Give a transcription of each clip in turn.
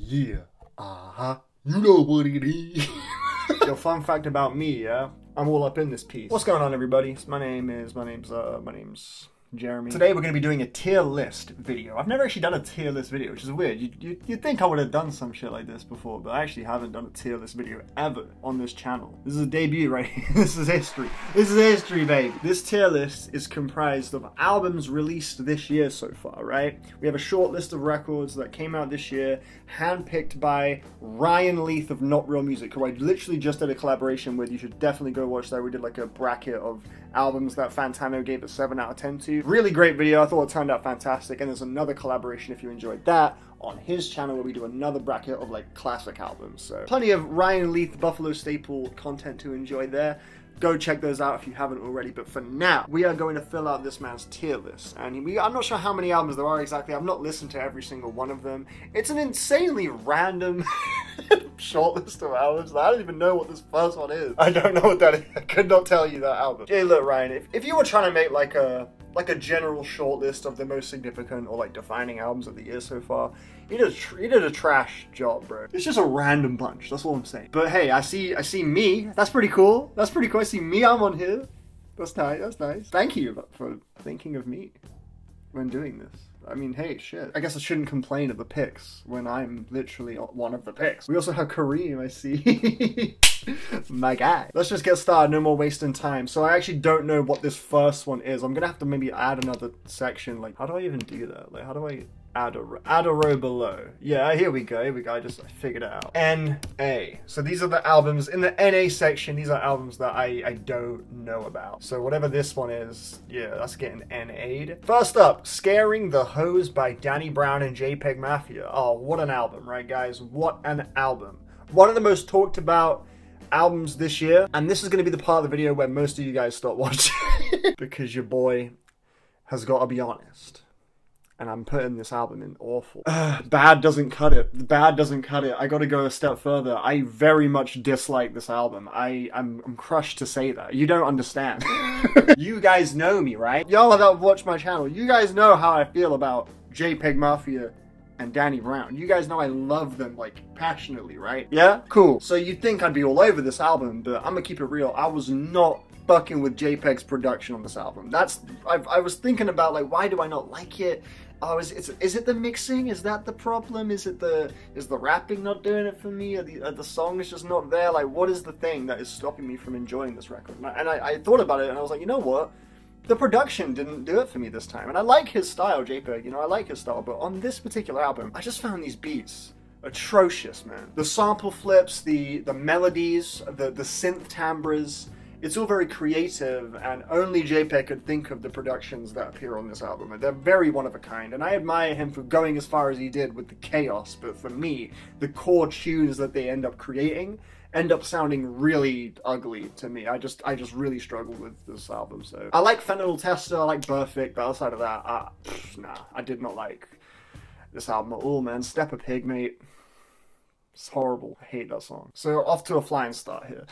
Yeah. Uh-huh. You know what it is. Yo, fun fact about me, yeah? I'm all up in this piece. What's going on, everybody? My name's Jeremy. Today we're going to be doing a tier list video. I've never actually done a tier list video, which is weird. You'd think I would have done some shit like this before, but I actually haven't done a tier list video ever on this channel. This is a debut right here. This is history. This is history, baby. This tier list is comprised of albums released this year so far, right? We have a short list of records that came out this year, handpicked by Ryan Leith of Not Real Music, who I literally just did a collaboration with. You should definitely go watch that. We did like a bracket of albums that Fantano gave a 7 out of 10 to. Really great video. I thought it turned out fantastic. And there's another collaboration if you enjoyed that on his channel where we do another bracket of like classic albums. So plenty of Ryan Leith Buffalo staple content to enjoy there. Go check those out if you haven't already. But for now, we are going to fill out this man's tier list. And I'm not sure how many albums there are exactly. I've not listened to every single one of them. It's an insanely random short list of albums. I don't even know what this first one is. I don't know what that is. I could not tell you that album. Hey, look, Ryan, if you were trying to make like a general short list of the most significant or like defining albums of the year so far, you did a trash job, bro. It's just a random bunch. That's all I'm saying. But hey, I see me. That's pretty cool. That's pretty cool. I see me. I'm on here. That's nice. That's nice. Thank you for thinking of me when doing this. I mean, hey, shit. I guess I shouldn't complain of the picks when I'm literally one of the picks. We also have Kareem, I see. My guy. Let's just get started, no more wasting time. So I actually don't know what this first one is. I'm gonna have to maybe add another section. Like, how do I even do that? Like, how do I add a row below? Yeah, here we go. I figured it out. N.A. So these are the albums. In the N.A. section, these are albums that I don't know about. So whatever this one is, yeah, that's getting N.A.'d. First up, Scaring the Hose by Danny Brown and JPEG Mafia. Oh, what an album, right, guys? What an album. One of the most talked about albums this year, and this is going to be the part of the video where most of you guys stop watching because your boy has got to be honest, and I'm putting this album in awful. Bad doesn't cut it. Bad doesn't cut it. I got to go a step further. I very much dislike this album. I'm crushed to say that. You don't understand. You guys know me, right? Y'all that have watched my channel, you guys know how I feel about JPEG Mafia and Danny Brown. You guys know I love them, like, passionately, right? Yeah? Cool. So you'd think I'd be all over this album, but I'm gonna keep it real. I was not fucking with JPEG's production on this album. I was thinking about, like, why do I not like it? Oh, is it the mixing? Is that the problem? Is the rapping not doing it for me? Are the songs just not there? Like, what is the thing that is stopping me from enjoying this record? And I thought about it, and I was like, you know what? The production didn't do it for me this time. And I like his style, JPEG, you know, I like his style, but on this particular album, I just found these beats atrocious, man. The sample flips, the melodies, the synth timbres, it's all very creative, and only JPEG could think of the productions that appear on this album. And they're very one of a kind, and I admire him for going as far as he did with the chaos, but for me, the core tunes that they end up creating end up sounding really ugly to me. I just really struggled with this album. So I like Fentanyl Tester, I like Perfect, but outside of that, nah, I did not like this album at all, man. Step a Pig, mate. It's horrible. I hate that song. So off to a flying start here.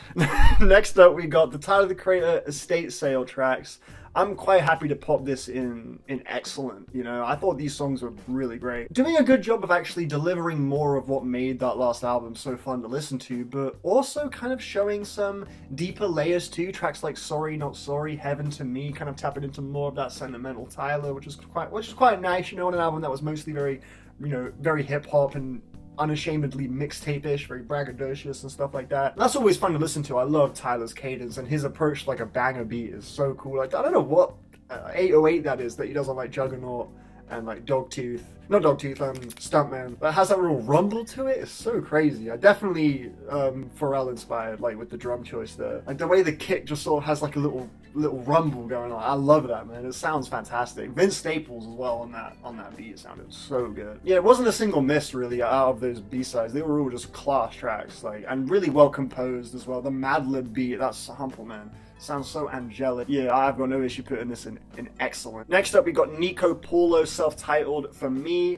Next up, we got the Tyler the Creator Estate Sale tracks. I'm quite happy to pop this in excellent, you know. I thought these songs were really great. Doing a good job of actually delivering more of what made that last album so fun to listen to, but also kind of showing some deeper layers too. Tracks like Sorry Not Sorry, Heaven to Me, kind of tapping into more of that sentimental Tyler, which is quite nice, you know, on an album that was mostly very, you know, very hip hop and unashamedly mixtape-ish, very braggadocious and stuff like that. That's always fun to listen to. I love Tyler's cadence, and his approach to like a banger beat is so cool. Like, I don't know what 808 that is that he does on like Juggernaut and like Dogtooth. Not Dogtooth, Stuntman. But it has that real rumble to it. It's so crazy. I definitely Pharrell inspired, like with the drum choice there. Like the way the kick just sort of has like a little rumble going on. I love that, man. It sounds fantastic. Vince Staples as well on that beat sounded so good. Yeah, it wasn't a single miss really out of those B-sides. They were all just class tracks, like, and really well composed as well. The Madlib beat, that sample, man, sounds so angelic. Yeah, I've got no issue putting this in excellent. Next up, we got Nico Paulo, self-titled. For me,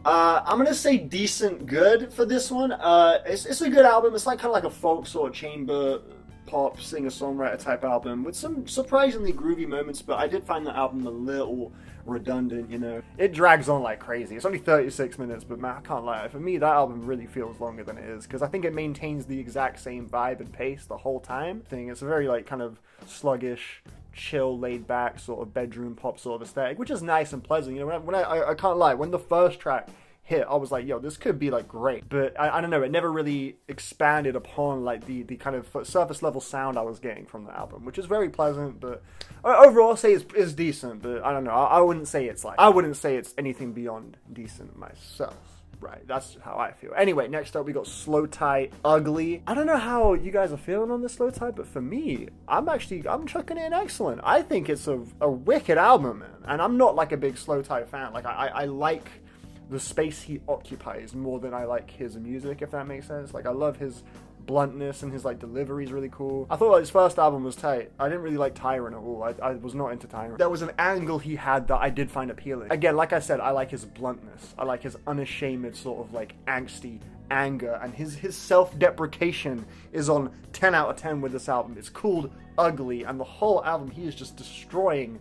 I'm gonna say decent good for this one. It's a good album. It's like kind of like a folk sort of chamber pop singer-songwriter type album with some surprisingly groovy moments, but I did find that album a little redundant, you know. It drags on like crazy. It's only 36 minutes, but man, I can't lie. For me, that album really feels longer than it is, because I think it maintains the exact same vibe and pace the whole time. It's a very like kind of sluggish, chill, laid back sort of bedroom pop sort of aesthetic, which is nice and pleasant. You know, when I can't lie, when the first track hit, I was like, yo, this could be like great, but I don't know, it never really expanded upon like the kind of surface level sound I was getting from the album, which is very pleasant. But overall, I'll say it's decent, but I don't know, I wouldn't say it's anything beyond decent myself. Right, that's how I feel. Anyway, next up we got Slow Tie Ugly. I don't know how you guys are feeling on this Slow Tie, but for me, I'm chucking it in excellent. I think it's a wicked album, man. And I'm not like a big Slow Tie fan. Like I like the space he occupies more than I like his music, if that makes sense. Like I love his bluntness, and his like delivery is really cool. I thought his first album was tight. I didn't really like Tyrant at all. I was not into Tyrant. There was an angle he had that I did find appealing. Again, like I said, I like his bluntness. I like his unashamed sort of like angsty anger, and his self-deprecation is on 10 out of 10 with this album. It's called Ugly, and the whole album he is just destroying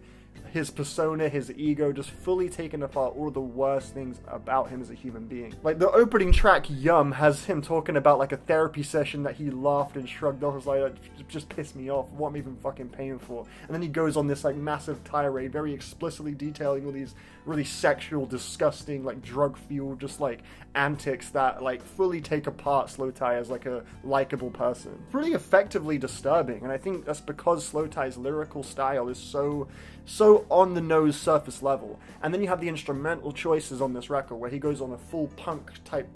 his persona, his ego, just fully taking apart all of the worst things about him as a human being. Like the opening track, Yum, has him talking about like a therapy session that he laughed and shrugged off. I was like, that just pissed me off. What am I even fucking paying for? And then he goes on this like massive tirade, very explicitly detailing all these really sexual, disgusting, like drug-fueled, just like antics that like fully take apart Slow Tie as like a likable person. It's really effectively disturbing, and I think that's because Slow Tie's lyrical style is so on the nose, surface level. And then you have the instrumental choices on this record where he goes on a full punk type,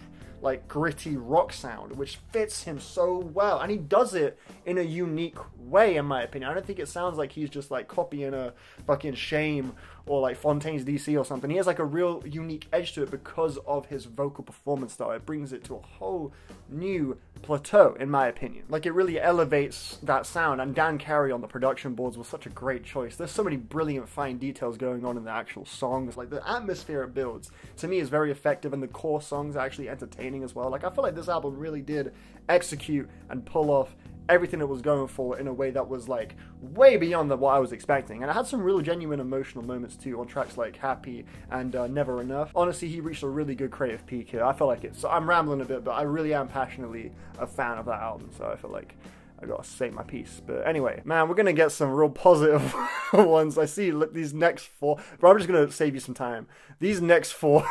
like gritty rock sound, which fits him so well, and he does it in a unique way, in my opinion. I don't think it sounds like he's just like copying a fucking Shame or like Fontaine's DC or something. He has like a real unique edge to it because of his vocal performance style. It brings it to a whole new plateau, in my opinion. Like it really elevates that sound, and Dan Carey on the production boards was such a great choice. There's so many brilliant fine details going on in the actual songs. Like the atmosphere it builds to me is very effective, and the core songs are actually entertaining as well. Like I feel like this album really did execute and pull off everything it was going for in a way that was like way beyond what I was expecting. And it had some real genuine emotional moments too on tracks like Happy and Never Enough. Honestly, he reached a really good creative peak here. I feel like so I'm rambling a bit, but I really am passionately a fan of that album, so I feel like I gotta say my piece. But anyway, man, we're gonna get some real positive ones. I see these next four, but I'm just gonna save you some time. These next four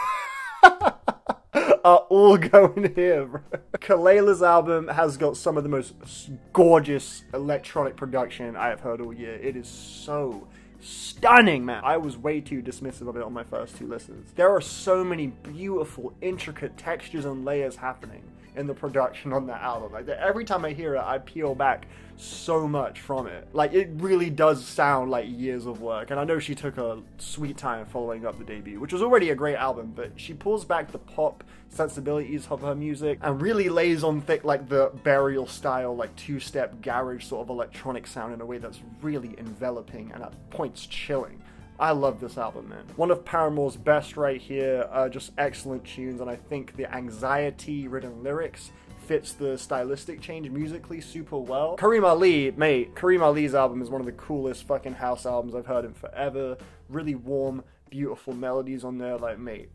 are all going here, bro. Kaleila's album has got some of the most gorgeous electronic production I have heard all year. It is so stunning, man. I was way too dismissive of it on my first two listens. There are so many beautiful, intricate textures and layers happening in the production on that album. Like every time I hear it, I peel back so much from it. Like it really does sound like years of work, and I know she took a sweet time following up the debut, which was already a great album, but she pulls back the pop sensibilities of her music and really lays on thick like the Burial style, like two-step garage sort of electronic sound in a way that's really enveloping and at points chilling. I love this album, man. One of Paramore's best right here. Just excellent tunes, and I think the anxiety-ridden lyrics fits the stylistic change musically super well. Kareem Ali, mate, Kareem Ali's album is one of the coolest fucking house albums I've heard in forever. Really warm, beautiful melodies on there, like, mate,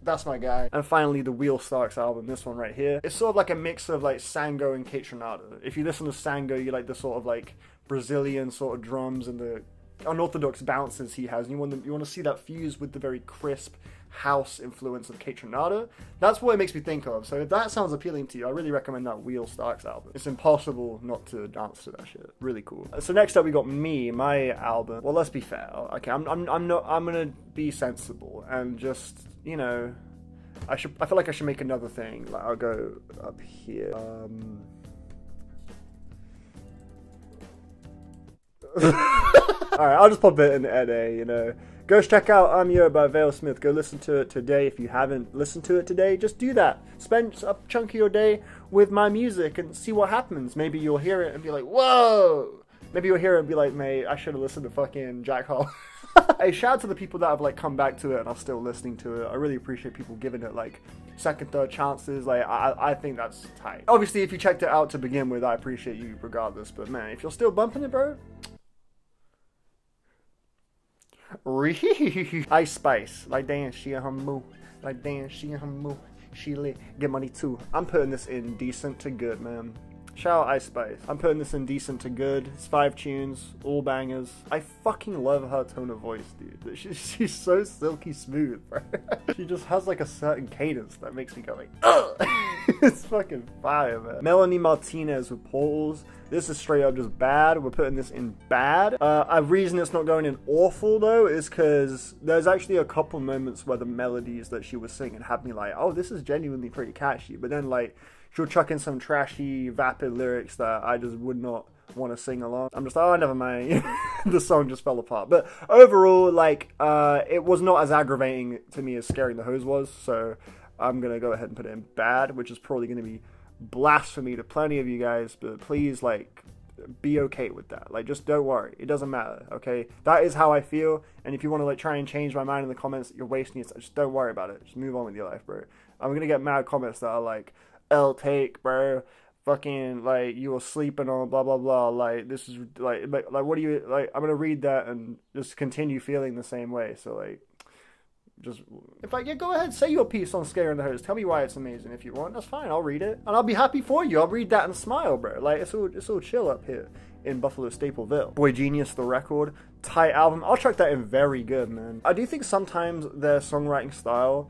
that's my guy. And finally, the Wheel Starks album, this one right here. It's sort of like a mix of like Sango and Kaytranada. If you listen to Sango, you like the sort of like Brazilian sort of drums and the unorthodox bounces he has, and you want to see that fused with the very crisp house influence of Kaytranada. That's what it makes me think of. So if that sounds appealing to you, I really recommend that Wheel Starks album. It's impossible not to dance to that shit. Really cool. So next up we got my album. Well, let's be fair. Okay, I'm gonna be sensible and just, you know, I feel like I should make another thing. Like I'll go up here. Alright, I'll just pop it in NA, you know. Go check out I'm Yo by vale-smith. Go listen to it today. If you haven't listened to it today, just do that. Spend a chunk of your day with my music and see what happens. Maybe you'll hear it and be like, whoa! Maybe you'll hear it and be like, mate, I should have listened to fucking Jack Hall. Hey, shout out to the people that have like come back to it and are still listening to it. I really appreciate people giving it like second, third chances. Like I think that's tight. Obviously, if you checked it out to begin with, I appreciate you regardless. But man, if you're still bumping it, bro, Ice Spice, like damn, she a humble, like damn, she a humble, she lit, get money too. I'm putting this in decent to good, man. Shout out Ice Spice. I'm putting this in decent to good. It's 5 tunes, all bangers. I fucking love her tone of voice, dude. She's so silky smooth, bro. She just has like a certain cadence that makes me go like, ugh! It's fucking fire, man. Melanie Martinez with Portals. This is straight up just bad. We're putting this in bad. A reason it's not going in awful, though, is because there's actually a couple moments where the melodies that she was singing had me like, oh, this is genuinely pretty catchy. But then, like, she'll chuck in some trashy, vapid lyrics that I just would not want to sing along. I'm just, oh, never mind. The song just fell apart. But overall, like, it was not as aggravating to me as Scaring the Hose was. So I'm going to go ahead and put it in bad, which is probably going to be blasphemy to plenty of you guys. But please, like, be okay with that. Like, just don't worry. It doesn't matter, okay? That is how I feel. And if you want to, like, try and change my mind in the comments, you're wasting it. Just don't worry about it. Just move on with your life, bro. I'm going to get mad comments that are like, L take, bro, fucking, like, you were sleeping on blah blah blah, like, this is like what do you, like, I'm gonna read that and just continue feeling the same way. So, like, just, if I, yeah, go ahead, say your piece on Scaring the Hose, tell me why it's amazing if you want. That's fine, I'll read it and I'll be happy for you. I'll read that and smile, bro. Like, it's all chill up here in Buffalo Stapleville. Boy Genius, the record, tight album. I'll chuck that in very good, man. I do think sometimes their songwriting style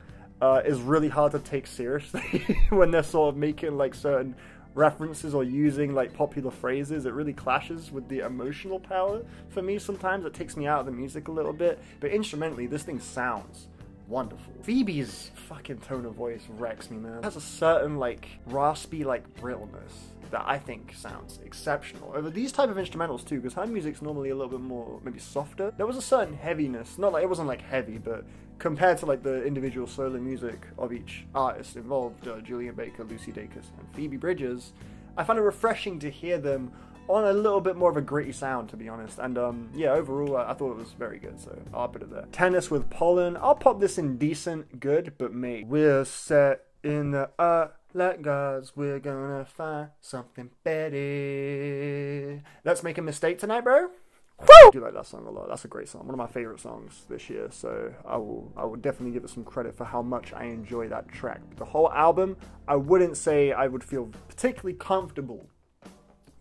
is really hard to take seriously when they're sort of making, like, certain references or using, like, popular phrases. It really clashes with the emotional power for me. Sometimes it takes me out of the music a little bit, but instrumentally this thing sounds wonderful. Phoebe's fucking tone of voice wrecks me, man. It has a certain, like, raspy, like, brittleness that I think sounds exceptional over these type of instrumentals too, because her music's normally a little bit more maybe softer. There was a certain heaviness, not like, it wasn't like heavy, but compared to, like, the individual solo music of each artist involved, Julian Baker, Lucy Dacus, and Phoebe Bridgers, I found it refreshing to hear them on a little bit more of a gritty sound, to be honest. And yeah, overall, I thought it was very good, so I'll put it there. Tennis with Pollen. I'll pop this in decent, good, but mate. We're set in the art like gods, we're gonna find something better. Let's make a mistake tonight, bro. Woo! I do like that song a lot. That's a great song. One of my favorite songs this year. So I will definitely give it some credit for how much I enjoy that track. The whole album, I wouldn't say I would feel particularly comfortable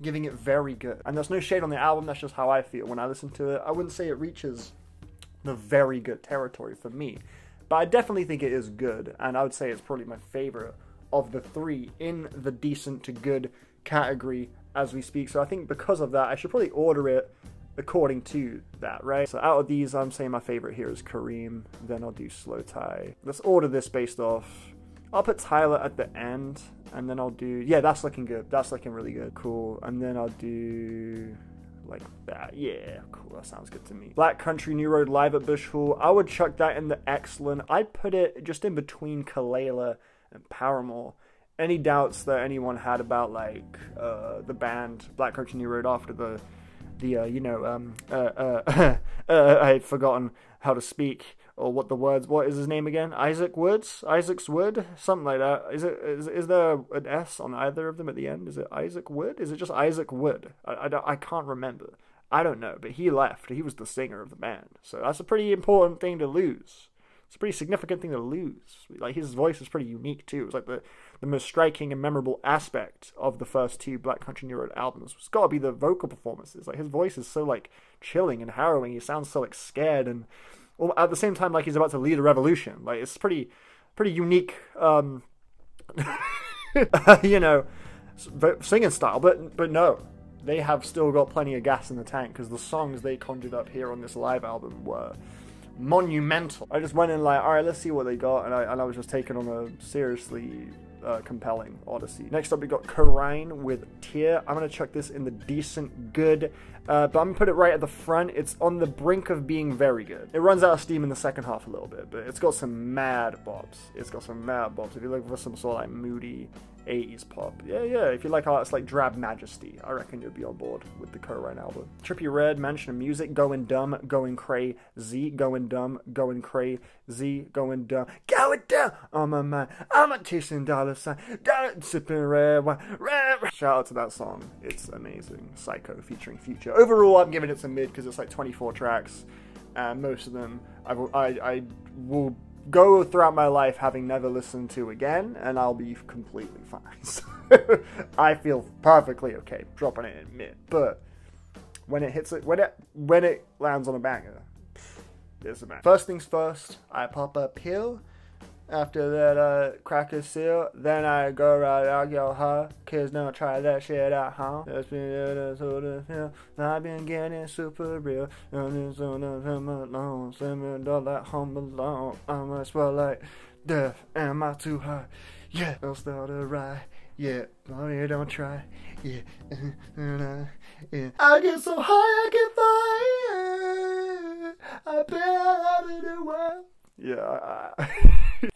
giving it very good. And there's no shade on the album. That's just how I feel when I listen to it. I wouldn't say it reaches the very good territory for me, but I definitely think it is good. And I would say it's probably my favorite of the 3 in the decent to good category as we speak. So I think because of that, I should probably order it according to that, right? So out of these, I'm saying my favorite here is Kareem, then I'll do Slow Tie. Let's order this based off, I'll put Tyler at the end, and then I'll do, yeah, that's looking good, that's looking really good, cool. And then I'll do like that, yeah, cool, that sounds good to me. Black Country New Road live at Bush Hall, I would chuck that in the excellent. I'd put it just in between Kalela and Paramore. Any doubts that anyone had about, like, the band Black Country New Road after the I've forgotten how to speak or what the words. What is his name again? Isaac Woods? Isaac's Wood? Something like that. Is there an S on either of them at the end? Is it Isaac Wood? Is it just Isaac Wood? I can't remember. I don't know. But he left. He was the singer of the band, so that's a pretty important thing to lose. It's a pretty significant thing to lose. Like, his voice is pretty unique too. It's like the most striking and memorable aspect of the first 2 Black Country New Road albums. It's got to be the vocal performances. Like, his voice is so, like, chilling and harrowing. He sounds so, like, scared, and at the same time, like, he's about to lead a revolution. Like, it's pretty unique, you know, singing style. But no, they have still got plenty of gas in the tank, because the songs they conjured up here on this live album were monumental. I just went in like, all right, let's see what they got, and I was just taken on a seriously compelling odyssey. Next up, we got Karine with Tear. I'm gonna chuck this in the decent good, but I'm gonna put it right at the front. It's on the brink of being very good. It runs out of steam in the second half a little bit, but it's got some mad bops. It's got some mad bops. If you're looking for some sort of like moody 80s pop, yeah, if you like how it's like Drab Majesty, I reckon you'll be on board with the Karine album. Trippie Redd, Mansion of Music, Going Dumb, Going Crazy, Going Dumb, Going Crazy, Going Dumb, Going Dumb, on my mind, I'm a chasing dollar sign, sipping red wine, shout out to that song, it's amazing. Psycho featuring Future. Overall, I'm giving it some mid because it's like 24 tracks, and most of them I will go throughout my life having never listened to again, and I'll be completely fine. So I feel perfectly okay dropping it in mid. But when it hits it, when it lands on a banger, it's a banger. First things first, I pop a pill. After that, crack a seal, then I go right out your heart. Kids don't try that shit out, huh? That's been sort of feel. I've been getting super real. And it's on a alone. Send me that home alone. I must smell like death. Am I too high? Yeah, I'll start a ride. Yeah, mommy, don't try. Yeah, yeah. I get so high I can fly. I've been out of the world. Yeah, ain't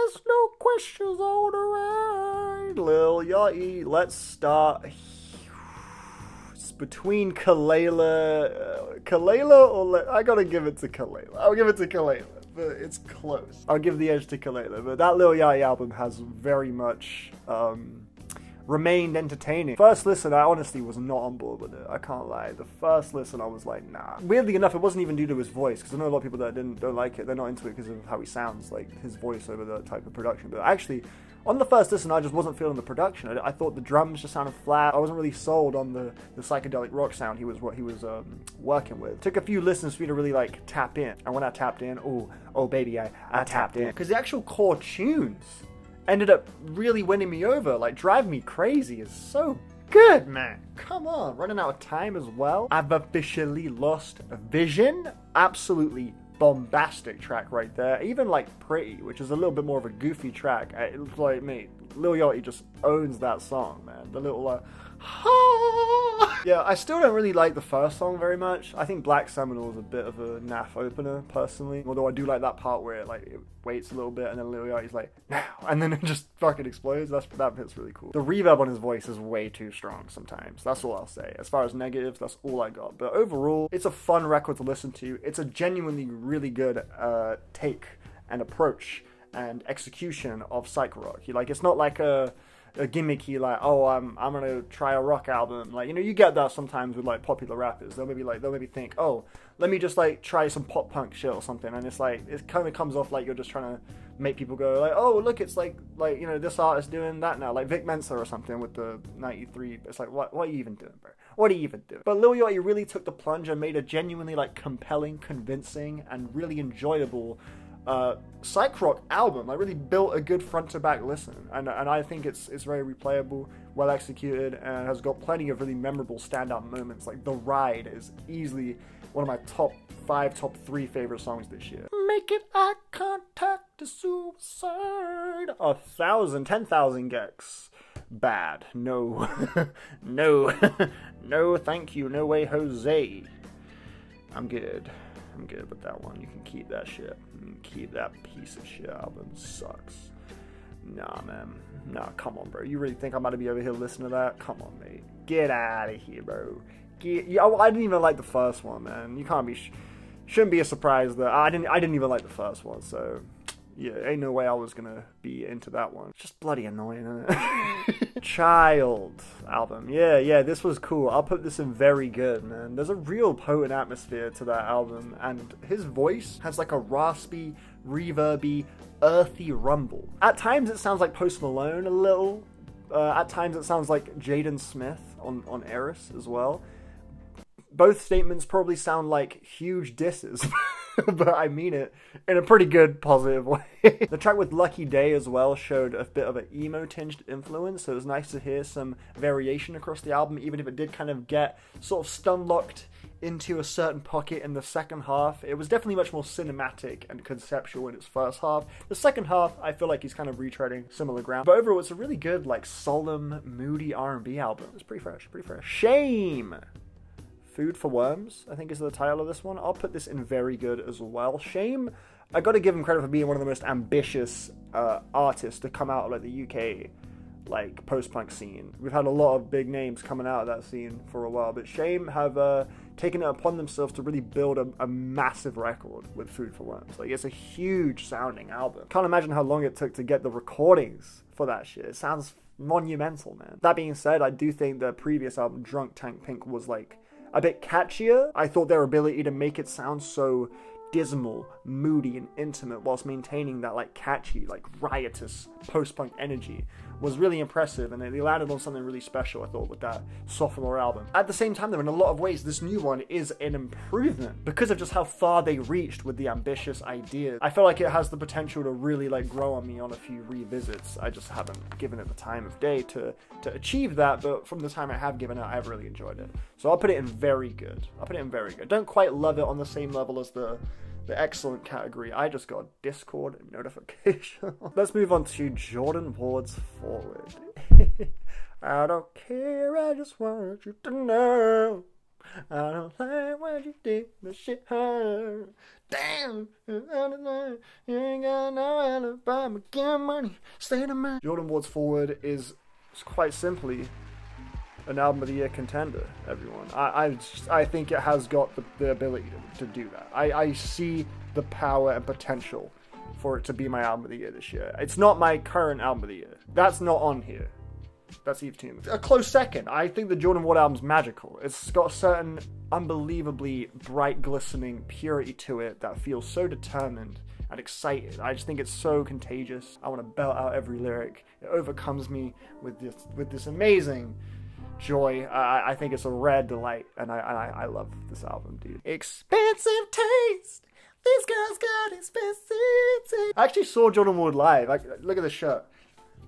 asked no questions on the ride. Lil Yachty, let's start. It's between Kalela or I gotta give it to Kalela. I'll give it to Kalela, but it's close. I'll give the edge to Kalela, but that Lil Yachty album has very much remained entertaining. First listen, I honestly was not on board with it. I can't lie. The first listen, I was like, nah. Weirdly enough, it wasn't even due to his voice, because I know a lot of people that don't like it. They're not into it because of how he sounds, like his voice over the type of production. But actually, on the first listen, I just wasn't feeling the production. I thought the drums just sounded flat. I wasn't really sold on the psychedelic rock sound he was working with. Took a few listens for me to really like tap in. And when I tapped in, oh baby, I tapped in. Because the actual core tunes ended up really winning me over, like Drive Me Crazy is so good, man. Come on, running out of time as well. I've officially lost vision. Absolutely bombastic track right there. Even like Pretty, which is a little bit more of a goofy track. It's like, mate, Lil Yachty just owns that song, man. The little yeah, I still don't really like the first song very much. I think Black Seminole is a bit of a naff opener, personally. Although I do like that part where it waits a little bit and then Lil Yachty's like, now, and then it just fucking explodes. That bit's really cool. The reverb on his voice is way too strong sometimes. That's all I'll say. As far as negatives, that's all I got. But overall, it's a fun record to listen to. It's a genuinely really good take and approach and execution of psych rock. It's not like a gimmicky, like, oh, I'm gonna try a rock album. Like, you know, you get that sometimes with like popular rappers. They'll maybe think, oh, let me just like try some pop punk shit or something, and it's like, it kind of comes off like you're just trying to make people go like, oh, look, it's like you know, this artist doing that now, like Vic Mensa or something with the 93. It's like, what are you even doing, bro? What are you even doing? But Lil Yachty really took the plunge and made a genuinely like compelling, convincing, and really enjoyable psych rock album. I really built a good front to back listen, and I think it's very replayable, well executed, and has got plenty of really memorable standout moments. Like The Ride is easily one of my top 3 favorite songs this year. Making eye contact to suicide. 10,000 gex. Bad. No. No. No, thank you. No way, Jose. I'm good with that one. You can keep that shit. Keep that piece of shit album. Sucks. Nah, man. Nah, come on, bro. You really think I'm about to be over here listening to that? Come on, mate. Get out of here, bro. I didn't even like the first one, man. You can't be... Shouldn't be a surprise that... I didn't even like the first one, so... Yeah, ain't no way I was gonna be into that one. Just bloody annoying, isn't it? Child album. Yeah, this was cool. I'll put this in very good, man. There's a real potent atmosphere to that album, and his voice has like a raspy, reverby, earthy rumble. At times it sounds like Post Malone a little. At times it sounds like Jaden Smith on Eris as well. Both statements probably sound like huge disses. But I mean it in a pretty good, positive way. The track with Lucky Day as well showed a bit of an emo-tinged influence, so it was nice to hear some variation across the album, even if it did kind of get sort of stun-locked into a certain pocket in the second half. It was definitely much more cinematic and conceptual in its first half. The second half, I feel like he's kind of retreading similar ground. But overall, it's a really good, like, solemn, moody R&B album. It's pretty fresh. Shame! Food for Worms, I think is the title of this one. I'll put this in very good as well. Shame, I gotta give him credit for being one of the most ambitious artists to come out of like the UK like post-punk scene. We've had a lot of big names coming out of that scene for a while, but Shame have taken it upon themselves to really build a massive record with Food for Worms. Like, it's a huge sounding album. Can't imagine how long it took to get the recordings for that shit. It sounds monumental, man. That being said, I do think the previous album, Drunk Tank Pink, was like a bit catchier. I thought their ability to make it sound so dismal, moody, and intimate whilst maintaining that like catchy, like riotous post-punk energy was really impressive, and they landed on something really special, I thought, with that sophomore album. At the same time, though, in a lot of ways, this new one is an improvement because of just how far they reached with the ambitious ideas. I feel like it has the potential to really like grow on me on a few revisits. I just haven't given it the time of day to achieve that, but from the time I have given it, I've really enjoyed it. So I'll put it in very good. I'll put it in very good. Don't quite love it on the same level as the excellent category. I just got a Discord notification. Let's move on to Jordan Ward's Forward. I don't care, I just want you to know. I don't like what you did, the shit hurt. Damn, you ain't got no alibi, but get money, stay to mind. Jordan Ward's Forward is quite simply an album of the year contender, everyone. I think it has got the ability to do that. I see the power and potential for it to be my album of the year this year. It's not my current album of the year. That's not on here. That's Eve Tune. A close second. I think the Jordan Ward album's magical. It's got a certain unbelievably bright, glistening purity to it that feels so determined and excited. I just think it's so contagious. I want to belt out every lyric. It overcomes me with this amazing joy. I think it's a rare delight, and I love this album, dude. Expensive taste. This girl's got expensive taste. I actually saw Jordan Ward live. Look at this shirt.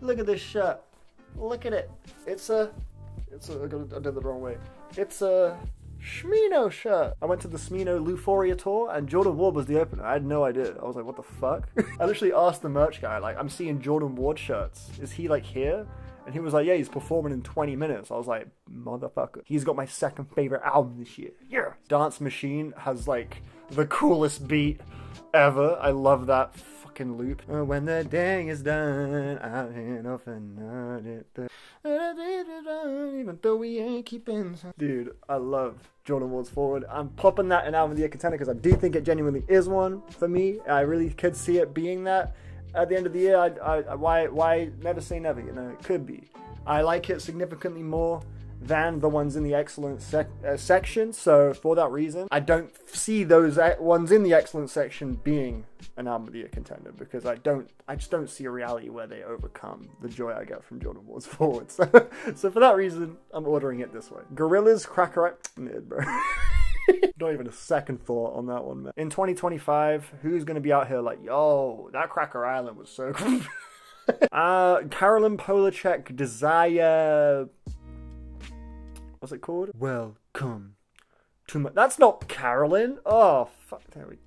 Look at this shirt. Look at it. I did it the wrong way. It's a Smino shirt. I went to the Smino Euphoria tour, and Jordan Ward was the opener. I had no idea. I was like, what the fuck? I literally asked the merch guy, like, I'm seeing Jordan Ward shirts. Is he like here? And he was like, yeah, he's performing in 20 minutes. I was like, motherfucker. He's got my second favorite album this year. Yeah. Dance Machine has like the coolest beat ever. I love that fucking loop. When the day is done, I ain't offended it. Even though we ain't keeping. Dude, I love Jordan Ward's Forward. I'm popping that in album of the year contender because I do think it genuinely is one for me. I really could see it being that. At the end of the year, why never say never, you know, it could be. I like it significantly more than the ones in the excellent section, so for that reason, I don't see those ones in the excellent section being an album of the year contender, because I just don't see a reality where they overcome the joy I get from Jordan Ward's Forward. So for that reason, I'm ordering it this way. Gorillaz, Cracker, mid, bro. Not even a second thought on that one, man. In 2025, who's going to be out here like, yo, that Cracker Island was so cool. Carolyn Polachek, Desire... What's it called? Welcome to my... That's not Carolyn. Oh, fuck. There we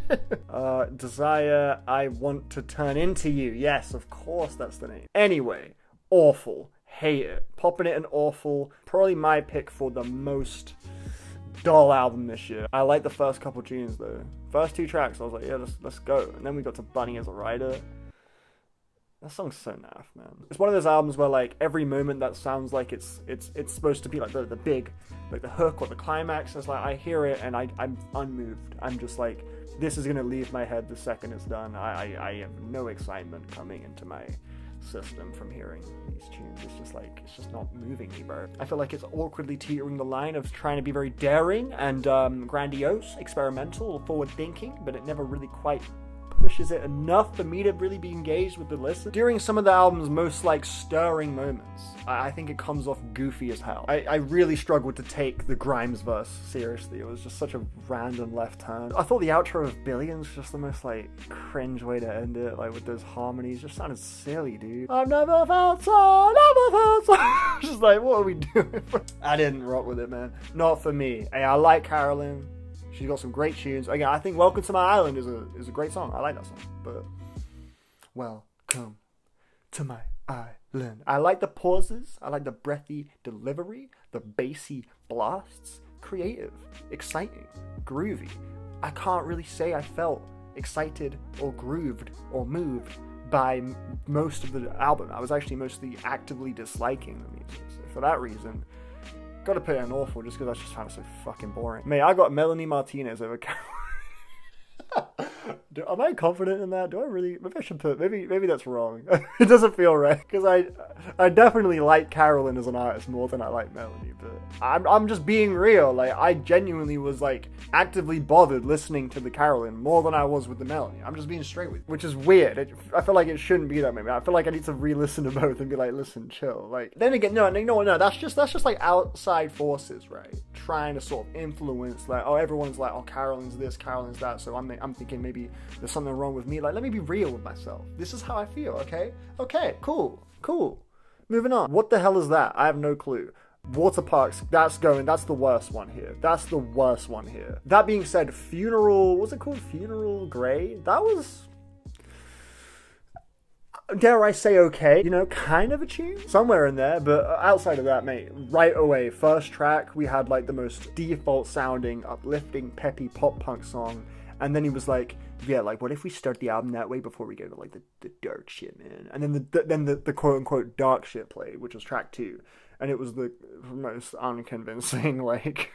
go. Desire, I Want to Turn Into You. Yes, of course that's the name. Anyway, Awful. Hate it. Popping it in Awful. Probably my pick for the most dull album this year. I like the first couple tunes though. First two tracks, I was like, yeah, let's go. And then we got to Bunny as a Rider. That song's so naff, man. It's one of those albums where like every moment that sounds like it's supposed to be like the big, like the hook or the climax, it's like I hear it and I'm unmoved. I'm just like, this is gonna leave my head the second it's done. I have no excitement coming into my system from hearing these tunes. It's just not moving me, bro. I feel like it's awkwardly teetering the line of trying to be very daring and grandiose, experimental, forward thinking, but it never really quite pushes it enough for me to really be engaged with the listen. During some of the album's most like stirring moments, I think it comes off goofy as hell. I really struggled to take the Grimes verse seriously. It was just such a random left turn. I thought the outro of Billions was just the most like cringe way to end it, like with those harmonies. Just sounded silly, dude. I've never felt so, never felt so. Just like, what are we doing? I didn't rock with it, man. Not for me. Hey, I like Carolyn. She's got some great tunes. Again, I think Welcome to My Island is a great song. I like that song. But Welcome to My Island. I like the pauses. I like the breathy delivery. The bassy blasts. Creative. Exciting. Groovy. I can't really say I felt excited or grooved or moved by most of the album. I was actually mostly actively disliking the music. So for that reason, gotta put it in Awful just because I just found it so fucking boring. Mate, I got Melanie Martinez over Am I confident in that? Do I really? Maybe I should put. Maybe that's wrong. It doesn't feel right because I definitely like Carolyn as an artist more than I like Melanie. But I'm just being real. Like I genuinely was like actively bothered listening to the Carolyn more than I was with the Melanie. I'm just being straight with you, which is weird. I feel like it shouldn't be that. Maybe I feel like I need to re-listen to both and be like, listen, chill. Like then again, no. That's just like outside forces, right? Trying to sort of influence. Like everyone's like, Carolyn's this, Carolyn's that. So I'm thinking maybe there's something wrong with me. Like, let me be real with myself. This is how I feel, okay? Okay, cool. Moving on. What the hell is that? I have no clue. Water parks, that's the worst one here. That being said, Funeral, what's it called? Funeral Grey? That was, dare I say, okay, kind of a tune somewhere in there, but outside of that, mate, right away, first track, we had like the most default sounding, uplifting, peppy pop punk song, and then he was like, yeah, like, what if we start the album that way before we go to like the dark shit, man? And then the quote unquote dark shit played, which was track 2, and it was the most unconvincing, like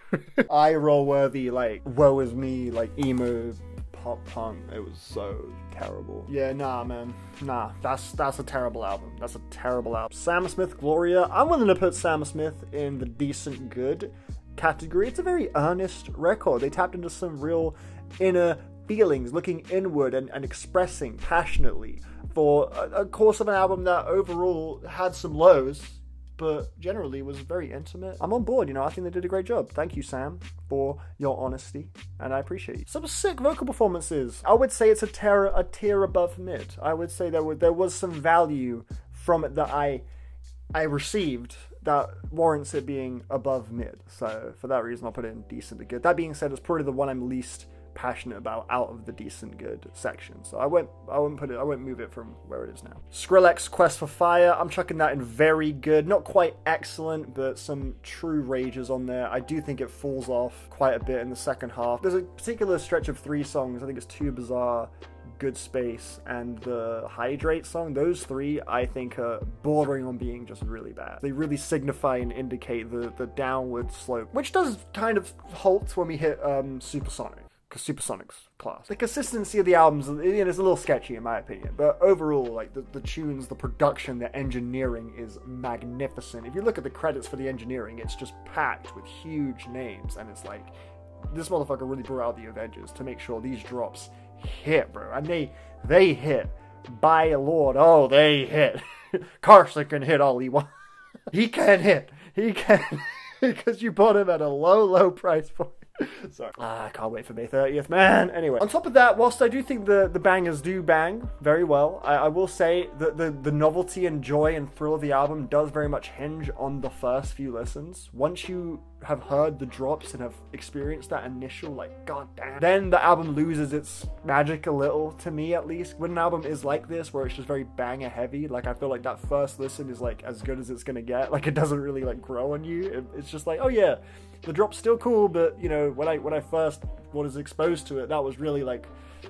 eye roll worthy, like woe is me, like emo pop punk. It was so terrible. Yeah, nah, man. Nah, that's a terrible album. That's a terrible album. Sam Smith, Gloria. I'm willing to put Sam Smith in the decent good category. It's a very earnest record. They tapped into some real inner feelings, looking inward and expressing passionately for a course of an album that overall had some lows, but generally was very intimate. I'm on board, I think they did a great job. Thank you, Sam, for your honesty, and I appreciate you. Some sick vocal performances. I would say it's a tier above mid. I would say there was some value from it that I received that warrants it being above mid. So for that reason, I'll put it in decent to good. That being said, it's probably the one I'm least passionate about out of the decent good section, so I won't move it from where it is now. Skrillex, Quest for Fire, I'm chucking that in very good, not quite excellent, but some true rages on there. I do think it falls off quite a bit in the second half. There's a particular stretch of 3 songs, I think it's Too Bizarre, Good Space, and the Hydrate song. Those 3 I think are bordering on being just really bad. They really signify and indicate the downward slope, which does kind of halt when we hit Supersonic. Because Supersonic's class. The consistency of the albums is a little sketchy in my opinion, but overall, like the tunes, the production, the engineering is magnificent. If you look at the credits for the engineering, it's just packed with huge names, and it's like, this motherfucker really brought out the Avengers to make sure these drops hit, bro. And they hit. By Lord, oh, they hit. Carson can hit all he wants. He can hit. He can. Because you bought him at a low price point. Sorry. I can't wait for May 30th, man. Anyway, on top of that, whilst I do think the bangers do bang very well, I will say that the novelty and joy and thrill of the album does very much hinge on the first few listens. Once you have heard the drops and have experienced that initial, like, goddamn, then the album loses its magic a little, to me at least. When an album is like this, where it's just very banger heavy, like, I feel like that first listen is, like, as good as it's gonna get. Like, it doesn't really, like, grow on you. It's just like, oh yeah, the drop's still cool, but, when I first was exposed to it, that was really, like,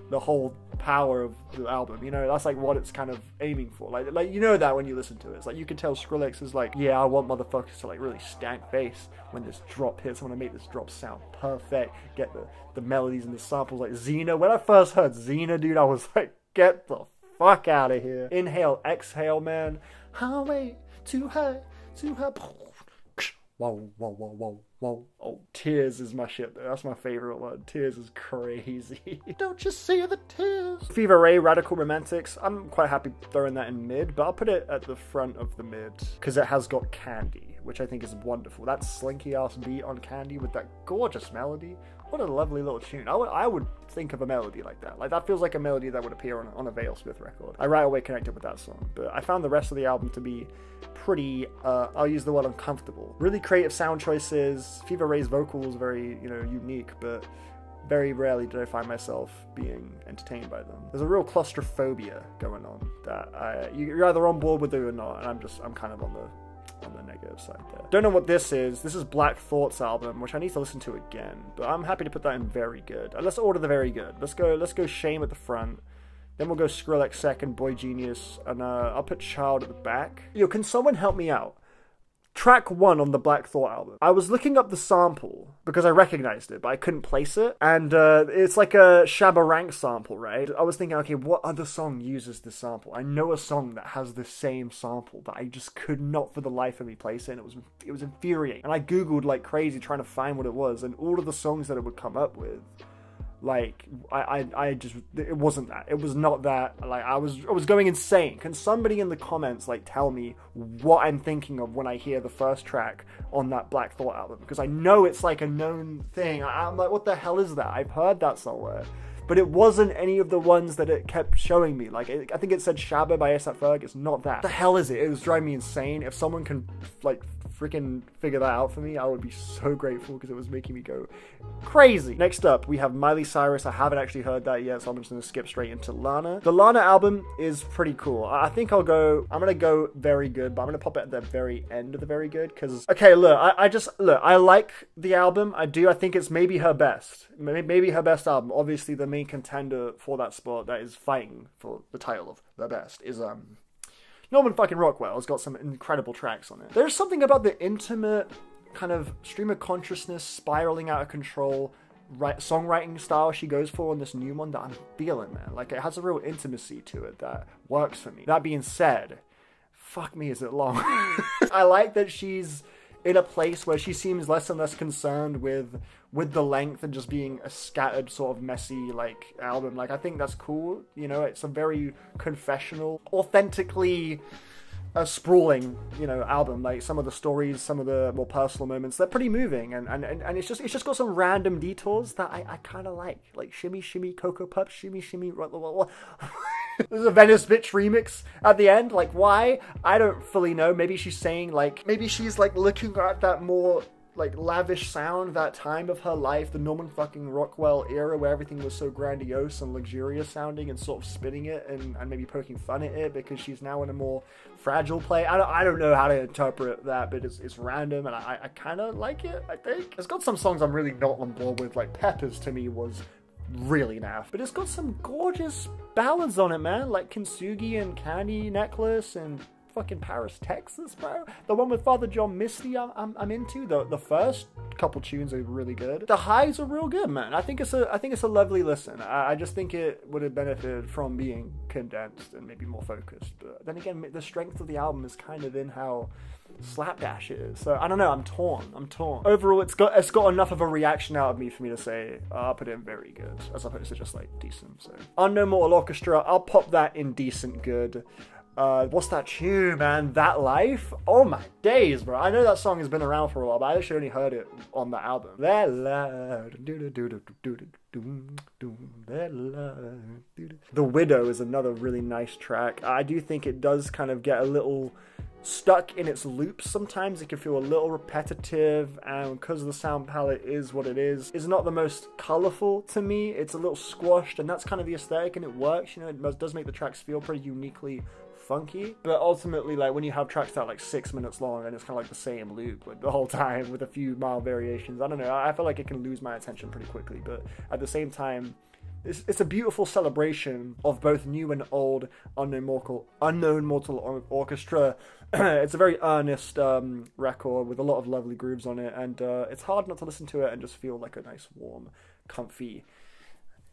the whole power of the album, that's like what it's kind of aiming for, like that when you listen to it, it's like you can tell Skrillex is like, yeah, I want motherfuckers to like really stank face when this drop hits. I want to make this drop sound perfect, get the melodies and the samples like Xena. When I first heard Xena, dude, I was like, get the fuck out of here. Inhale, exhale, man. Highway too high, whoa, whoa, whoa, whoa, whoa. Oh, Tears is my shit, though. That's my favorite one. Tears is crazy. Don't you see the tears? Fever Ray, Radical Romantics. I'm quite happy throwing that in mid, but I'll put it at the front of the mid because it has got Candy, which I think is wonderful. That slinky-ass beat on Candy with that gorgeous melody. What a lovely little tune. I would think of a melody like that. Like, that feels like a melody that would appear on a vale-smith record. I right away connected with that song, but I found the rest of the album to be pretty, I'll use the word uncomfortable. Really creative sound choices. Fever Ray's vocals very, unique, but very rarely did I find myself being entertained by them. There's a real claustrophobia going on that you're either on board with it or not, and I'm kind of on the negative side there. Don't know what this is. This is Black Thought's album, which I need to listen to again, but I'm happy to put that in very good. Let's order the very good. Let's go Shame at the front. Then we'll go Skrillex second, Boy Genius, and I'll put Child at the back. Can someone help me out? track 1 on the Black Thought album. I was looking up the sample because I recognized it, but I couldn't place it. And it's like a Shabba Rank sample, right? I was thinking, okay, what other song uses this sample? I know a song that has the same sample, but I just could not for the life of me place it, and it was infuriating. And I googled like crazy trying to find what it was, and all of the songs that it would come up with, like, I just, it wasn't that. It was not that. Like, I was going insane. Can somebody in the comments, like, tell me what I'm thinking of when I hear the first track on that Black Thought album? Because I know it's, like, a known thing. I'm like, what the hell is that? I've heard that somewhere. But it wasn't any of the ones that it kept showing me. Like, I think it said Shabba by A$AP Ferg. It's not that. What the hell is it? It was driving me insane. If someone can, like, freaking figure that out for me, I would be so grateful, because it was making me go crazy. Next up, we have Miley Cyrus. I haven't actually heard that yet, so I'm just going to skip straight into Lana. The Lana album is pretty cool. I think I'm going to go very good, but I'm going to pop it at the very end of the very good, because, okay, look, I like the album. I do. I think it's maybe her best. Maybe her best album. Obviously, the main contender for that spot that is fighting for the title of the best is, Norman fucking Rockwell has got some incredible tracks on it. There's something about the intimate kind of stream of consciousness spiraling out of control songwriting style she goes for on this new one that I'm feeling, man. Like, it has a real intimacy to it that works for me. That being said, fuck me, is it long? I like that she's in a place where she seems less and less concerned with the length and just being a scattered sort of messy, like, album. Like, I think that's cool. You know, it's a very confessional, authentically sprawling, you know, album. Like, some of the stories, some of the more personal moments, they're pretty moving, and it's just got some random detours that I kind of like shimmy shimmy Cocoa Puffs, shimmy shimmy. There's a Venice Bitch remix at the end. Like, why? I don't fully know. Maybe she's saying, like, maybe she's like looking at that more like lavish sound, that time of her life, the Norman fucking Rockwell era where everything was so grandiose and luxurious sounding, and sort of spinning it and maybe poking fun at it because she's now in a more fragile play. I don't know how to interpret that, but it's random, and I kind of like it, I think. It's got some songs I'm really not on board with, like Peppers to me was really naff, but it's got some gorgeous ballads on it, man, like Kintsugi and Candy Necklace and fucking Paris, Texas, bro. The one with Father John Misty, I'm into. The first couple tunes are really good. The highs are real good, man. I think it's a lovely listen. I just think it would have benefited from being condensed and maybe more focused. But then again, the strength of the album is kind of in how slapdash it is. So I don't know. I'm torn. Overall, it's got enough of a reaction out of me for me to say I'll put it in very good, as opposed to just like decent. So Unknown Mortal Orchestra, I'll pop that in decent good. What's that tune, man? That Life? Oh my days, bro. I know that song has been around for a while, but I actually only heard it on the album. That Life. The Widow is another really nice track. I do think it does kind of get a little stuck in its loops sometimes. It can feel a little repetitive, and because the sound palette is what it is, it's not the most colorful to me. It's a little squashed, and that's kind of the aesthetic, and it works. You know, it does make the tracks feel pretty uniquely funky, but ultimately, like, when you have tracks that are like 6 minutes long and it's kind of like the same loop like the whole time with a few mild variations, I don't know, I feel like it can lose my attention pretty quickly. But at the same time, it's a beautiful celebration of both new and old Unknown Mortal Orchestra. It's a very earnest record with a lot of lovely grooves on it, and it's hard not to listen to it and just feel like a nice, warm, comfy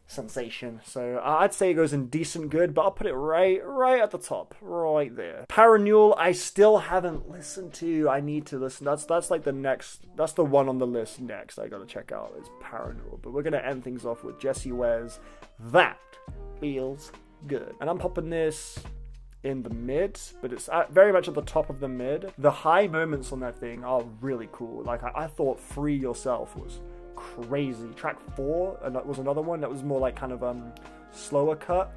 sensation. So I'd say it goes in decent good, but I'll put it right at the top, right there. Paranule, I still haven't listened to. I need to listen. That's like the next, that's the one on the list next I gotta check out is Paranule. But we're gonna end things off with Jessie Ware's That Feels Good, and I'm popping this in the mid, but it's very much at the top of the mid. The high moments on that thing are really cool. Like I thought Free Yourself was crazy. Track 4, and that was another one that was more like kind of slower cut.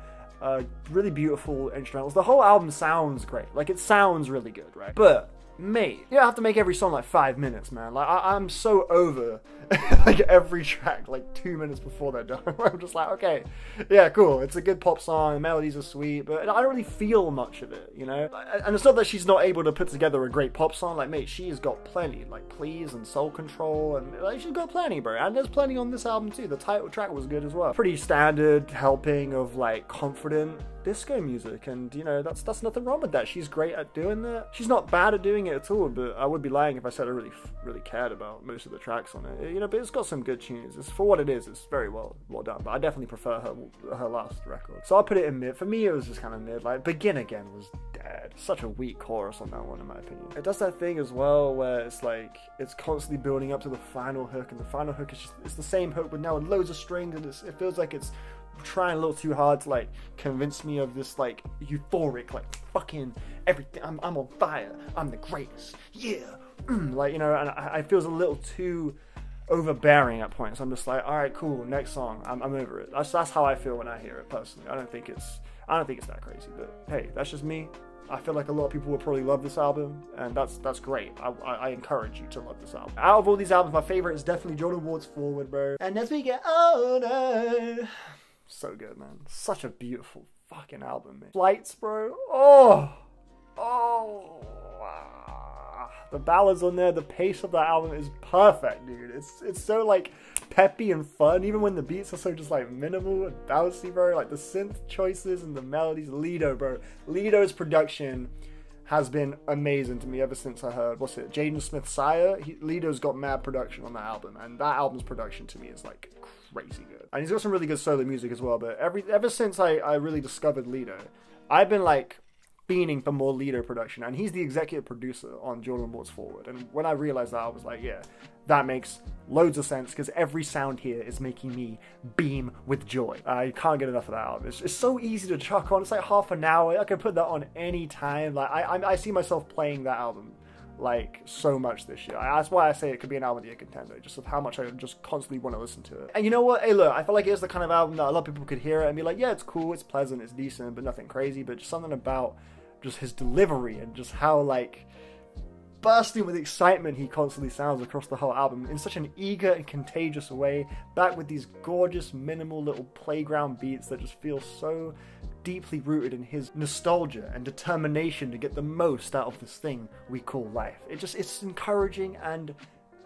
Really beautiful instrumentals. The whole album sounds great. Like, it sounds really good, right? But mate, you don't have to make every song like 5 minutes, man. Like, I'm so over like every track like 2 minutes before they're done. I'm just like, okay, yeah, cool, it's a good pop song, the melodies are sweet, but I don't really feel much of it, you know? And it's not that she's not able to put together a great pop song. Like, mate, she's got plenty, like Please and Soul Control, and like, she's got plenty, bro. And there's plenty on this album too. The title track was good as well. Pretty standard helping of like confident disco music, and you know, that's nothing wrong with that. She's great at doing that. She's not bad at doing it at all, but I would be lying if I said I really cared about most of the tracks on it. You know, but it's got some good tunes. It's, for what it is, it's very well done. But I definitely prefer her last record. So I'll put it in mid. For me, it was just kind of mid. Like Begin Again was dead. Such a weak chorus on that one, in my opinion. It does that thing as well where it's like it's constantly building up to the final hook, and the final hook is just, it's the same hook with now loads of strings, and it feels like it's trying a little too hard to like convince me of this like euphoric, like fucking everything, I'm on fire, I'm the greatest, yeah, like, you know, and I feels a little too overbearing at points. I'm just like, all right, cool, next song, I'm over it. That's how I feel when I hear it personally. I don't think it's that crazy, but hey, that's just me. I feel like a lot of people will probably love this album, and that's great. I encourage you to love this album. Out of all these albums, my favorite is definitely Jordan Ward's Forward, bro. And as we get older, so good, man. Such a beautiful fucking album, man. Flights, bro. Oh, the ballads on there, the pace of that album is perfect, dude. It's so like peppy and fun, even when the beats are so just like minimal and bouncy, bro. Like the synth choices and the melodies. Lido, bro. Lido's production has been amazing to me ever since I heard, what's it, Jaden Smith's Sire. Lido's got mad production on that album, and that album's production to me is like crazy good. And he's got some really good solo music as well, but ever since I really discovered Lido, I've been like fiending for more Lido production, and he's the executive producer on Jordan Ward's Forward. And when I realized that, I was like, yeah, that makes loads of sense, because every sound here is making me beam with joy. I can't get enough of that album. It's so easy to chuck on. It's like half an hour. I can put that on any time. Like I see myself playing that album like so much this year. That's why I say it could be an album of the year contender, just of how much I just constantly want to listen to it. And you know what? Hey, look, I feel like it's the kind of album that a lot of people could hear it and be like, yeah, it's cool, it's pleasant, it's decent, but nothing crazy. But just something about just his delivery and just how like bursting with excitement he constantly sounds across the whole album in such an eager and contagious way, back with these gorgeous minimal little playground beats that just feel so deeply rooted in his nostalgia and determination to get the most out of this thing we call life. It's encouraging and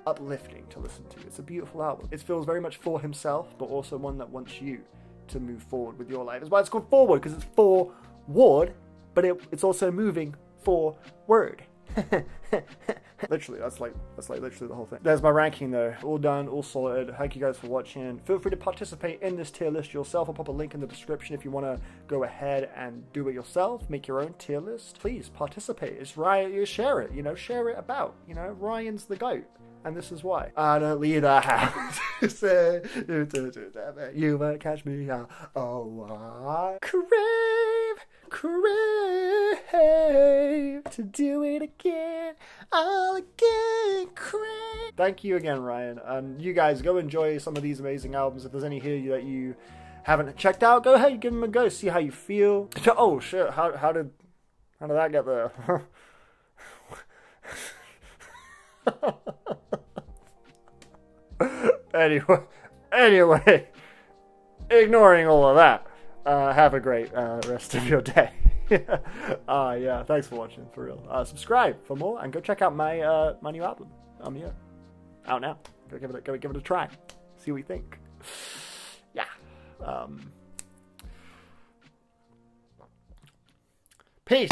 uplifting to listen to. It's a beautiful album. It feels very much for himself, but also one that wants you to move forward with your life. That's why it's called Forward, because it's forward, but it's also moving forward. Literally, that's like literally the whole thing. There's my ranking though, all done, all sorted. Thank you guys for watching. Feel free to participate in this tier list yourself. I'll pop a link in the description if you want to go ahead and do it yourself, make your own tier list. Please participate. It's Ryan, you share it, you know, share it about, you know, Ryan's the GOAT. And this is why. I don't leave the house to say, you won't catch me out. Oh, I crave to do it again, all again, crave. Thank you again, Ryan. You guys go enjoy some of these amazing albums. If there's any here that you haven't checked out, go ahead, give them a go, see how you feel. Oh shit, how did that get there? Anyway, ignoring all of that, have a great rest of your day. Yeah, thanks for watching, for real. Subscribe for more, and go check out my my new album. Yeah, out now. Go give it a try. See what you think. Yeah. Peace.